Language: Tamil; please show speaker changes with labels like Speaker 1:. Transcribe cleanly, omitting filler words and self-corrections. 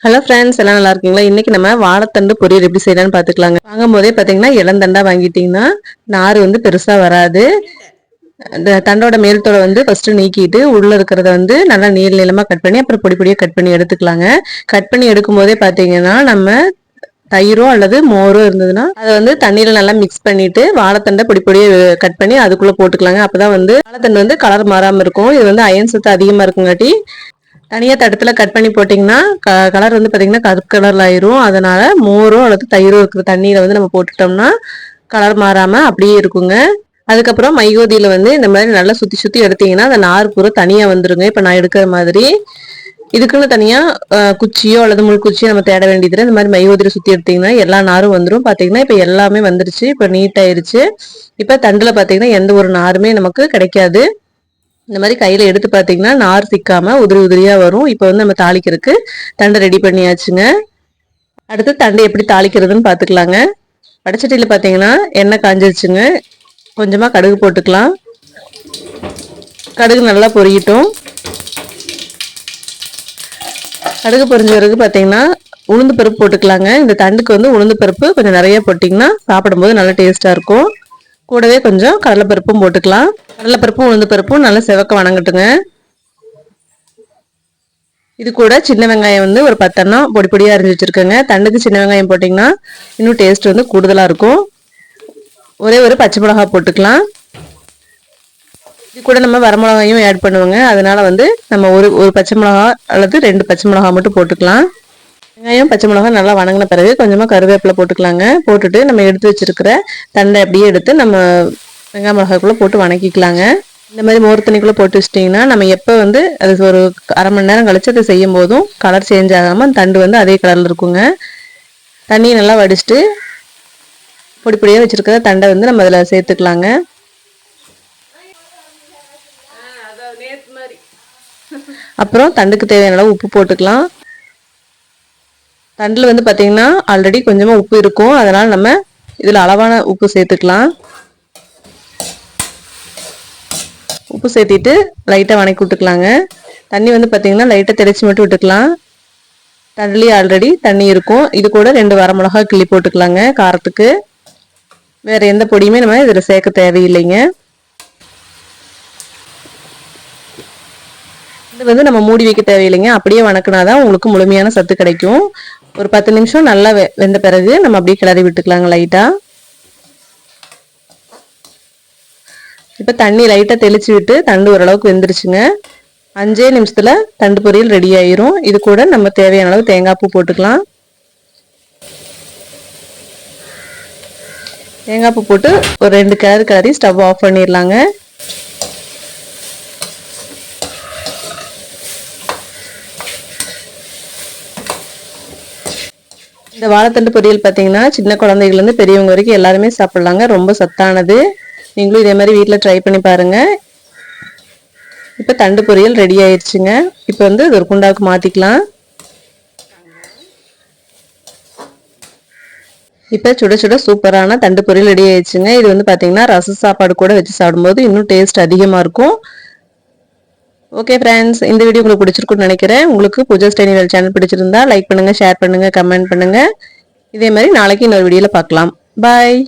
Speaker 1: ஹலோ ஃப்ரெண்ட்ஸ், எல்லாம் நல்லா இருக்கீங்களா? இன்னைக்கு நம்ம வாழைத்தண்டு பொரியல் எப்படி செய்யலாம்னு பார்த்துக்கலாங்க. வாங்கும் போதே பார்த்தீங்கன்னா இளந்தண்டா வாங்கிட்டீங்கன்னா நார் வந்து பெருசாக வராது. இந்த தண்டோட மேல்தோலை வந்து ஃபர்ஸ்ட் நீக்கிட்டு உள்ள இருக்கிறத வந்து நல்லா நீள நீளமாக கட் பண்ணி அப்புறம் பொடி பொடியாக கட் பண்ணி எடுத்துக்கலாங்க. கட் பண்ணி எடுக்கும் போதே பார்த்தீங்கன்னா நம்ம தயிரோ அல்லது மோரோ இருந்ததுன்னா அதை வந்து தண்ணியில நல்லா மிக்ஸ் பண்ணிட்டு வாழைத்தண்டை பொடி பொடியை கட் பண்ணி அதுக்குள்ள போட்டுக்கலாங்க. அப்பதான் வந்து வாழைத்தண்டு வந்து கலர் மாறாம இருக்கும். இது வந்து அயன் சத்து அதிகமா இருக்குங்காட்டி தனியாக தட்டத்துல கட் பண்ணி போட்டிங்கன்னா கலர் வந்து பார்த்தீங்கன்னா கருப்பு கலர்ல ஆயிரும். அதனால மோரோ அல்லது தயிரோ இருக்கிற தண்ணியில வந்து நம்ம போட்டுட்டோம்னா கலர் மாறாம அப்படியே இருக்குங்க. அதுக்கப்புறம் மைகோதியில வந்து இந்த மாதிரி நல்லா சுத்தி சுத்தி எடுத்தீங்கன்னா அந்த நார் பூரா தனியா வந்துருங்க. இப்ப நான் எடுக்கிற மாதிரி இதுக்குன்னு தனியா குச்சியோ அல்லது முள்குச்சியோ நம்ம தேட வேண்டியது. இந்த மாதிரி மைகோதியில சுத்தி எடுத்தீங்கன்னா எல்லா நாரும் வந்துடும். பாத்தீங்கன்னா இப்ப எல்லாமே வந்துருச்சு. இப்ப நீட் ஆயிருச்சு. இப்ப தண்டுல பாத்தீங்கன்னா எந்த ஒரு நாருமே நமக்கு கிடைக்காது. இந்த மாதிரி கையில எடுத்து பார்த்தீங்கன்னா நார் சிக்காம உதிரி உதிரியா வரும். இப்போ வந்து நம்ம தாளிக்கிறதுக்கு தண்டை ரெடி பண்ணியாச்சுங்க. அடுத்து தண்டை எப்படி தாளிக்கிறதுன்னு பார்த்துக்கலாங்க. வடச்சட்டியில் பார்த்தீங்கன்னா எண்ணெய் காஞ்சிருச்சுங்க. கொஞ்சமாக கடுகு போட்டுக்கலாம். கடுகு நல்லா பொரியட்டும். கடுகு பொரிஞ்ச பிறகு பார்த்தீங்கன்னா உளுந்து பருப்பு போட்டுக்கலாங்க. இந்த தண்டுக்கு வந்து உளுந்து பருப்பு கொஞ்சம் நிறைய போட்டிங்கன்னா சாப்பிடும்போது நல்லா டேஸ்ட்டாக இருக்கும். கூடவே கொஞ்சம் கடலைப்பருப்பும் போட்டுக்கலாம். கடலைப்பருப்பும் உளுந்து பருப்பும் நல்லா செவக்க வணங்கட்டுங்க. இது கூட சின்ன வெங்காயம் வந்து ஒரு 10 எண்ணம் பொடி பொடியாக அரிஞ்சு வச்சுருக்கேங்க. தண்டுக்கு சின்ன வெங்காயம் போட்டிங்கன்னா இன்னும் டேஸ்ட் வந்து கூடுதலாக இருக்கும். ஒரே ஒரு பச்சை மிளகா போட்டுக்கலாம். இது கூட நம்ம வரமிளகாயும் ஆட் பண்ணுவோங்க. அதனால வந்து நம்ம ஒரு பச்சை மிளகா அல்லது 2 பச்சை மிளகா மட்டும் போட்டுக்கலாம். வெங்காயம் பச்சை மிளகா நல்லா வணங்கின பிறகு கொஞ்சமாக கருவேப்பிலை போட்டுக்கலாங்க. போட்டுட்டு நம்ம எடுத்து வச்சிருக்கிற தண்டை அப்படியே எடுத்து நம்ம வெங்காய மிளகாக்குள்ளே போட்டு வணக்கிக்கலாங்க. இந்த மாதிரி மோர் தண்ணிக்குள்ளே போட்டு வச்சிட்டிங்கன்னா நம்ம எப்போ வந்து அது ஒரு அரை மணி நேரம் கழிச்சு அதை செய்யும் போதும் கலர் சேஞ்ச் ஆகாமல் தண்டு வந்து அதே கலரில் இருக்குங்க. தண்ணியை நல்லா வடிச்சிட்டு பொடி பொடியாக வச்சுருக்கிற தண்டை வந்து நம்ம அதில் சேர்த்துக்கலாங்க. அப்புறம் தண்டுக்கு தேவையான அளவு உப்பு போட்டுக்கலாம். தண்டில் வந்து பார்த்தீங்கன்னா ஆல்ரெடி கொஞ்சமாக உப்பு இருக்கும். அதனால் நம்ம இதில் அளவான உப்பு சேர்த்துக்கலாம். உப்பு சேர்த்திட்டு லைட்டாக வணக்கி விட்டுக்கலாங்க. தண்ணி வந்து பார்த்தீங்கன்னா லைட்டாக தெளிச்சு மட்டும் விட்டுக்கலாம். தண்ணிலேயே ஆல்ரெடி தண்ணி இருக்கும். இது கூட 2 வரமிளகா கிள்ளி போட்டுக்கலாங்க காரத்துக்கு. வேறு எந்த பொடியுமே நம்ம இதில் சேர்க்க தேவையில்லைங்க. இது வந்து நம்ம மூடி வைக்க தேவையில்லைங்க. அப்படியே வணக்கினாதான் உங்களுக்கு முழுமையான சத்து கிடைக்கும். ஒரு 10 நிமிஷம் நல்லா வெந்த பிறகு நம்ம அப்படியே கிளறி விட்டுக்கலாங்க லைட்டா. இப்போ தண்ணி லைட்டாக தெளிச்சு விட்டு தண்டு ஓரளவுக்கு வெந்துருச்சுங்க. 5 நிமிஷத்துல தண்டு பொரியல் ரெடி ஆயிரும். இது கூட நம்ம தேவையான அளவு தேங்காய் பூ போட்டுக்கலாம். தேங்காய் பூ போட்டு ஒரு 2 கிளறி ஸ்டவ் ஆஃப் பண்ணிடலாங்க. இந்த வாழைத்தண்டு பொரியல் பார்த்தீங்கன்னா சின்ன குழந்தைகள்லேருந்து பெரியவங்க வரைக்கும் எல்லாருமே சாப்பிட்லாங்க. ரொம்ப சத்தானது. நீங்களும் இதே மாதிரி வீட்டில் ட்ரை பண்ணி பாருங்கள். இப்போ தண்டு பொரியல் ரெடி ஆயிடுச்சுங்க. இப்போ வந்து ஒரு குண்டாவுக்கு மாற்றிக்கலாம். இப்போ சுட சுட சூப்பரான தண்டு பொரியல் ரெடி ஆயிடுச்சுங்க. இது வந்து பார்த்தீங்கன்னா ரச சாப்பாடு கூட வச்சு சாப்பிடும்போது இன்னும் டேஸ்ட் அதிகமாக இருக்கும். ஓகே ஃப்ரெண்ட்ஸ், இந்த வீடியோ உங்களுக்கு பிடிச்சிருக்குன்னு நினைக்கிறேன். உங்களுக்கு பூஜா ஸ்டைனிவல் சேனல் பிடிச்சிருந்தா லைக் பண்ணுங்கள், ஷேர் பண்ணுங்கள், கமெண்ட் பண்ணுங்கள். இதே மாதிரி நாளைக்கு இன்னொரு வீடியோவில் பார்க்கலாம். பாய்.